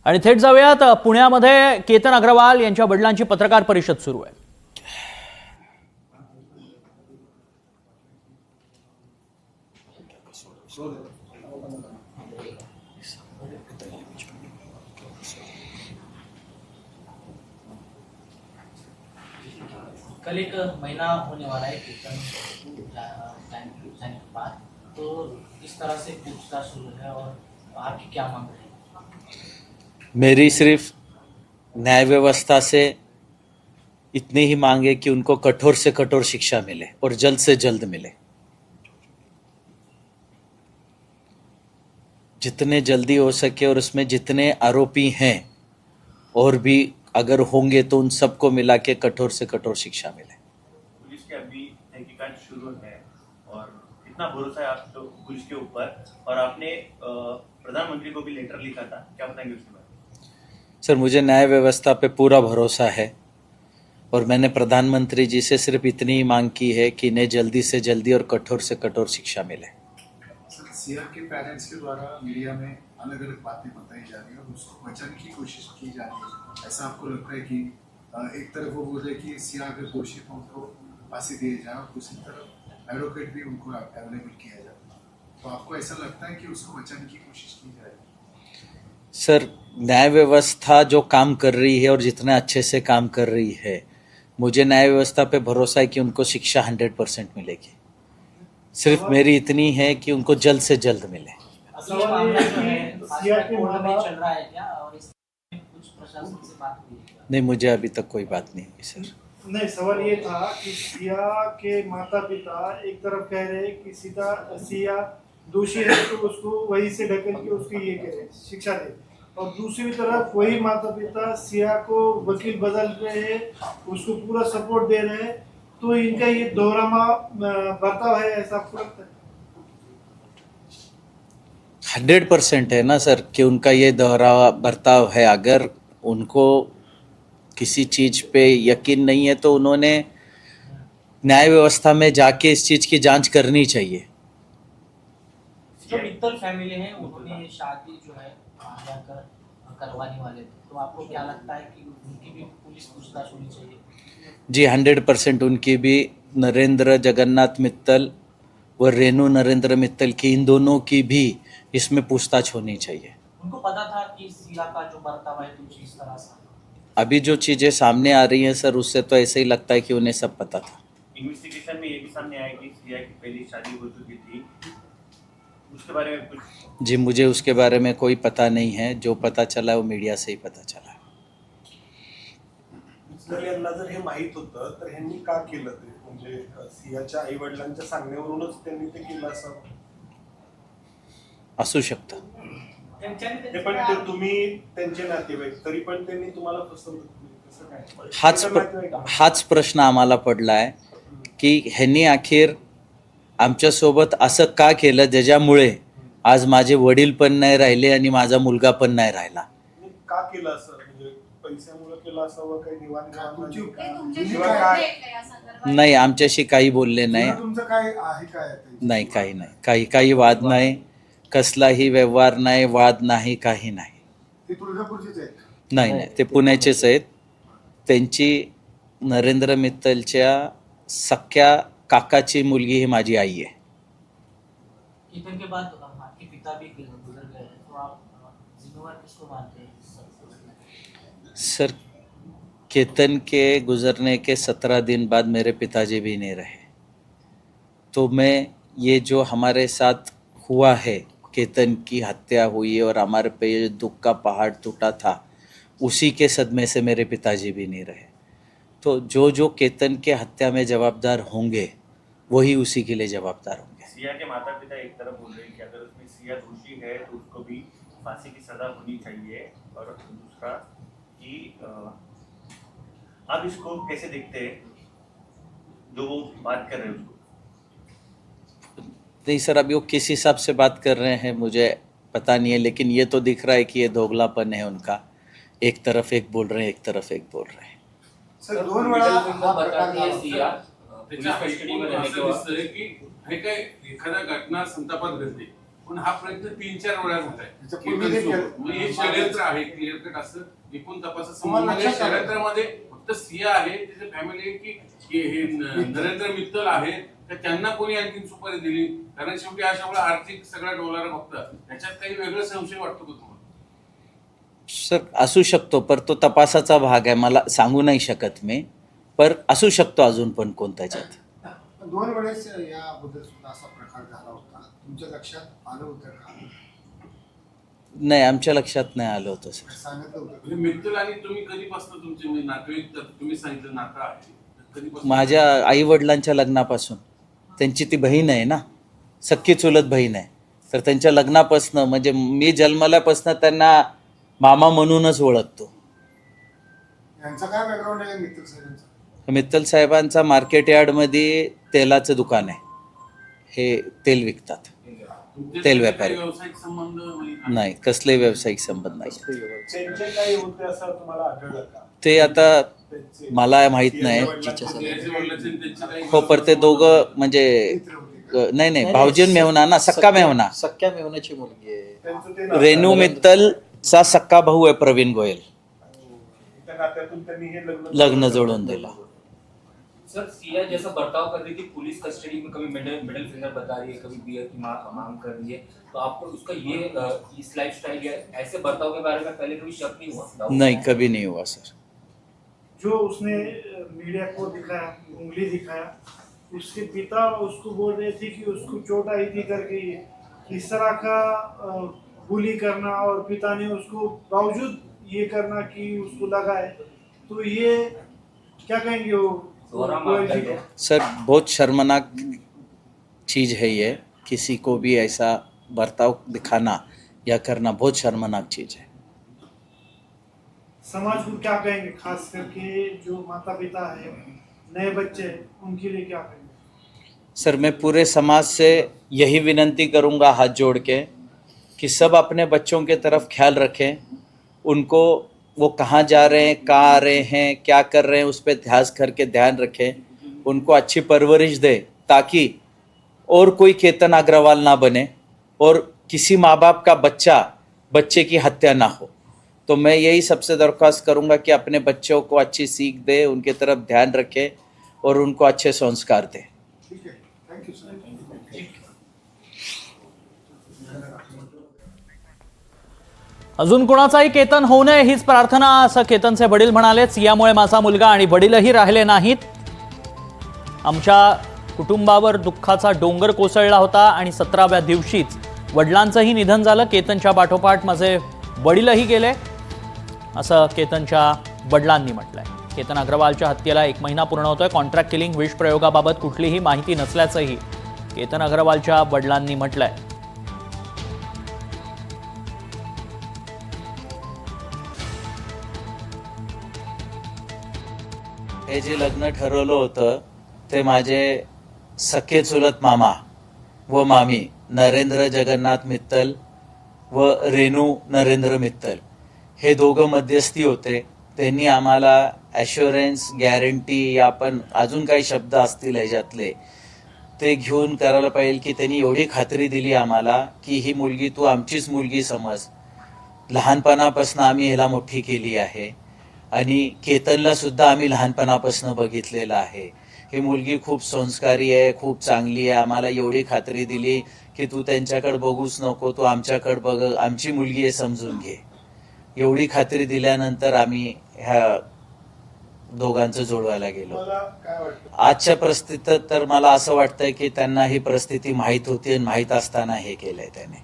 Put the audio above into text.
आणि थेट जाऊयात पुण्यामध्ये केतन अग्रवाल यांच्या वडिलांची पत्रकार परिषद सुरू आहे। कल एक महीना होने वाला है केतन जाने के बाद, तो इस तरह से पूछताछ शुरू है और आपकी क्या मांग है? मेरी सिर्फ न्याय व्यवस्था से इतनी ही मांग है कि उनको कठोर से कठोर शिक्षा मिले और जल्द से जल्द मिले। जितने जल्दी हो सके और उसमें जितने आरोपी हैं और भी अगर होंगे तो उन सबको मिला के कठोर से कठोर शिक्षा मिले। पुलिस के अभी तहकीकात शुरू है और कितना भरोसा है आपको पुलिस के ऊपर, और आपने प्रधानमंत्री को भी लेटर लिखा था, क्या बताएंगे उसके बारे में? सर, मुझे न्याय व्यवस्था पे पूरा भरोसा है और मैंने प्रधानमंत्री जी से सिर्फ इतनी ही मांग की है कि इन्हें जल्दी से जल्दी और कठोर से कठोर शिक्षा मिले। सर, सीआर के पेरेंट्स के द्वारा मीडिया में अलग अलग बातें बताई जा रही है और उसको बचाने की कोशिश की जा रही है। ऐसा आपको लगता है कि एक तरफ वो बोल रहे कि सीआर अगर दोषी हो उनको फांसी दी जाए और दूसरी तरफ एडवोकेट भी उनको अवेलेबल किया जाए, तो आपको ऐसा लगता है कि उसको बचाने की कोशिश की जा रही है? सर, न्याय व्यवस्था जो काम कर रही है और जितना अच्छे से काम कर रही है, मुझे न्याय व्यवस्था पे भरोसा है कि उनको शिक्षा 100% मिलेगी। सिर्फ मेरी इतनी है कि उनको जल्द से जल्द मिले। ये मामला जो है कोर्ट में चल रहा है क्या, और इस कुछ प्रशासन से बात हुई है क्या? नहीं, मुझे अभी तक कोई बात नहीं हुई सर। नहीं, सवाल ये था कि सिया के माता पिता एक तरफ कह रहे हैं कि सीधा सिया दोषी है तो उसको वही से ढकेल के उसको ये कह रहे हैं शिक्षा दे, और दूसरी तरफ वही माता पिता सिया को वकील बदल रहे हैं, उसको पूरा सपोर्ट दे रहे हैं, तो इनका ये दोहरामा बर्ताव है, ऐसा आपको लगता है? 100% है ना सर कि उनका ये दोहरा बर्ताव है। अगर उनको किसी चीज पे यकीन नहीं है तो उन्होंने न्याय व्यवस्था में जाके इस चीज की जांच करनी चाहिए। जो मित्तल फैमिली है उन्होंने शादी जो है जाकर करवाने वाले थे, तो आपको क्या लगता है कि उनकी भी पुलिस पूछताछ होनी चाहिए? जी, 100% उनकी भी, नरेंद्र जगन्नाथ मित्तल व रेणु नरेंद्र मित्तल की, इन दोनों की भी इसमें पूछताछ होनी चाहिए। उनको पता था कि सिया का जो बर्ताव है कुछ इस तरह से? अभी जो चीजें सामने आ रही हैं सर, उससे तो ऐसे ही लगता है कि उन्हें सब पता था। इन्वेस्टिगेशन में ये भी सामने आया कि सिया की पहली शादी हो चुकी थी, उसके बारे में कुछ? जी, मुझे उसके बारे में कोई पता नहीं है। जो पता चला वो मीडिया से ही पता चला। जर यांना जर हे माहित होतं तर ह्यांनी का केलं ते, म्हणजे सियाच्या आई वडिलांच्या सांगण्यावरूनच त्यांनी ते केलं असं असू शकतं। ते पण ते तुम्ही त्यांचे नातेवाईक तरी पण त्यांनी तुम्हाला फसवलं, कसं काय? हाच प्रश्न आम्हाला पडला आहे की ह्यांनी अखेर आमच्यासोबत असं का केलं ज्याच्यामुळे आज माझे वडील पण नाही राहिले आणि माझा मुलगा पण नाही राहिला। का केलं असं, म्हणजे पैशामुळे केलं असावं, काही निवांत नाही, आमच्याशी काही बोलले नाही। तुमचं काय आहे काय? नाही, काही नाही, काही वाद नाही, कसलाही व्यवहार नाही, वाद नाही, काही नाही। ते तुळजापूरचेच आहेत? नाही, ते पुण्याचेच आहेत। त्यांची नरेंद्र मित्तलच्या सख्या काकाची मुलगी ही माझी आई आहे। केतन के बाद आपके पिता भी गुजर गए हैं, तो आप जिम्मेवार किसको मानते हैं? सर, केतन के गुजरने के 17 दिन बाद मेरे पिताजी भी नहीं रहे, तो मैं ये जो हमारे साथ हुआ है, केतन की हत्या हुई और हमारे पे ये दुख का पहाड़ टूटा था, उसी के सदमे से मेरे पिताजी भी नहीं रहे। तो जो केतन के हत्या में जवाबदार होंगे वही उसी के लिए जवाबदार होंगे। सिया के माता पिता एक तरफ बोल रहे हैं कि अगर उसमें सिया दोषी है तो उसको भी फांसी की सजा होनी चाहिए, और दूसरा कि आप इसको कैसे देखते हैं जो वो बात कर रहे हैं उसको? नहीं सर, अभी वो किस हिसाब से बात कर रहे हैं मुझे पता नहीं है, लेकिन ये तो दिख रहा है कि ये दोगलापन है उनका। एक तरफ एक बोल रहे हैं, एक तरफ एक बोल रहे हैं। सर, 2 वेळा हा प्रकार त्याच्या झाला। पोलीस कस्टडीमध्ये असं दिसतंय की हे काय एखाद्या घटना संतापात घडते, पण हा प्रयत्न 3-4 वेळा होत आहे. त्याच्यापूर्वी ते केलं. म्हणजे हे षडयंत्र आहे, क्लिअर कट असं एकूण तपासात तुम्हाला समजलं. लक्षात आलं? षडयंत्रामध्ये फक्त सिया आहे, त्याची फॅमिली की हे नरेंद्र मित्तल आहे, तर त्यांना कोणी आणखी सुपारी दिली? कारण शेवटी हा सगळा आर्थिक सगळा डोलार बघता त्याच्यात काही वेगळा संशय वाटतो का तुम्हाला? सर असू शकतो, पर तो तपासाचा भाग आहे, मला सांगू नाही शकत मी, पर असू शकतो अजून पण कोण त्याच्यात. 2 वेळेस याबद्दल सुद्धा असा प्रकार झाला होता, तुमच्या लक्षात आलं होतं का? नाही, आमच्या लक्षात नाही आलं होतं सर. सांगितलं होतं म्हणजे मित्तल आणि तुम्ही कधीपासून तुमचे म्हणजे नातेवाईक, तर तुम्ही सांगितलं नातं आहे, कधीपासून? माझ्या आई वडिलांच्या लग्नापासून. त्यांची ती बहीण आहे ना, सख्खी चुलत बहीण आहे, तर त्यांच्या लग्नापासून म्हणजे मी जन्मल्यापासून त्यांना मामा म्हणूनच ओळखतो. यांचा काय बॅकग्राऊंड आहे मित्र साहेबांचा? मित्तल साहेबांचा मार्केट यार्डमध्ये तेलाचं दुकान आहे, हे तेल विकतात. तुमचे तेल काही व्यापारी. व्यावसायिक संबंध म्हणजे नाही, कसले व्यावसायिक संबंध नाही. त्यांचे काही होते असं तुम्हाला आढळलं का? ते आता त्यांचे मला माहित नाही. त्याचे वडिलांचे आणि त्यांचे काही हो, पर ते दोघं म्हणजे नाही भाऊजी मेहना ना, सक्का मेहना. सख्या मेहनाची मुलगी आहे. त्यांचं ते नातं- रेणू मित्तलचा सक्का भाऊ आहे प्रवीण गोयल. त्या नात्यातून त्यांनी हे लग्न जोडून दिलं. सर, सिया जैसा बर्ताव कर रही थी पुलिस कस्टडी में, कभी मिडिल फिंगर बता रही है, कभी बियर की मांग कर रही है, तो आपको उसका ये इस लाइफस्टाइल या ऐसे बर्ताव के बारे में पहले कभी शक नहीं हुआ? नहीं, कभी नहीं हुआ सर. जो उसने मीडिया को दिखाया, उंगली दिखाया, उसके पिता उसको बोल रहे थे कि उसको चोट आई थी करके, इस तरह का बुली करना और पिता ने उसको बावजूद ये करना कि उसको लगा है, तो ये क्या कहेंगे वो गोयल जी को? सर बहुत शर्मनाक चीज़ है ये, किसी को भी ऐसा बर्ताव दिखाना या करना बहुत शर्मनाक चीज़ है. समाज को क्या कहेंगे, खास करके जो माता पिता है, नए बच्चे हैं, उनके लिए क्या कहेंगे? सर मैं पूरे समाज से यही विनती करूंगा हाथ जोड़ के कि सब अपने बच्चों के तरफ ख्याल रखें, उनको वो कहाँ जा रहे हैं, कहाँ आ रहे हैं, क्या कर रहे हैं, उस पर ध्यान रखें, उनको अच्छी परवरिश दें ताकि और कोई केतन अग्रवाल ना बने और किसी माँ बाप का बच्चे की हत्या ना हो. तो मैं यही सबसे दरख्वास्त करूंगा कि अपने बच्चों को अच्छी सीख दे, उनके तरफ ध्यान रखें और उनको अच्छे संस्कार दें. ठीक है, थैंक यू सर. अजून कोणाचाही केतन होऊ नये हीच प्रार्थना, असं केतनचे वडील म्हणाले. सियामुळे माझा मुलगा आणि वडीलही राहिले नाहीत. आमच्या कुटुंबावर दुःखाचा डोंगर कोसळला होता आणि 17व्या दिवशीच वडिलांचंही निधन झालं. केतनच्या पाठोपाठ माझे वडीलही गेले, असं केतनच्या वडिलांनी म्हटलंय. केतन अग्रवालच्या हत्येला 1 महिना पूर्ण होतोय. कॉन्ट्रॅक्ट किलिंग विष प्रयोगाबाबत कुठलीही माहिती नसल्याचंही केतन अग्रवालच्या वडिलांनी म्हटलंय. हे जे लग्न ठरवलं होतं ते माझे सख्खे चुलत मामा व मामी नरेंद्र जगन्नाथ मित्तल व रेणू नरेंद्र मित्तल हे दोघं मध्यस्थी होते. त्यांनी आम्हाला ॲश्युरन्स, गॅरंटी या पण अजून काही शब्द असतील ह्याच्यातले ते घेऊन करायला पाहिजे की त्यांनी एवढी खात्री दिली आम्हाला की ही मुलगी तू आमचीच मुलगी समज. लहानपणापासून आम्ही ह्याला मोठी केली आहे आणि केतनला सुद्धा आम्ही लहानपणापासून बघितलेलं आहे. ही मुलगी खूप संस्कारी आहे, खूप चांगली आहे. आम्हाला एवढी खात्री दिली की तू त्यांच्याकडे बघूच नको, तू आमच्याकडे बघ, आमची मुलगी आहे समजून घे. एवढी खात्री दिल्यानंतर आम्ही ह्या दोघांचं जोडवायला गेलो. मला काय वाटतं, आजच्या परिस्थितीत तर मला असं वाटतंय की त्यांना ही परिस्थिती माहीत होती आणि माहीत असताना हे केलंय त्याने.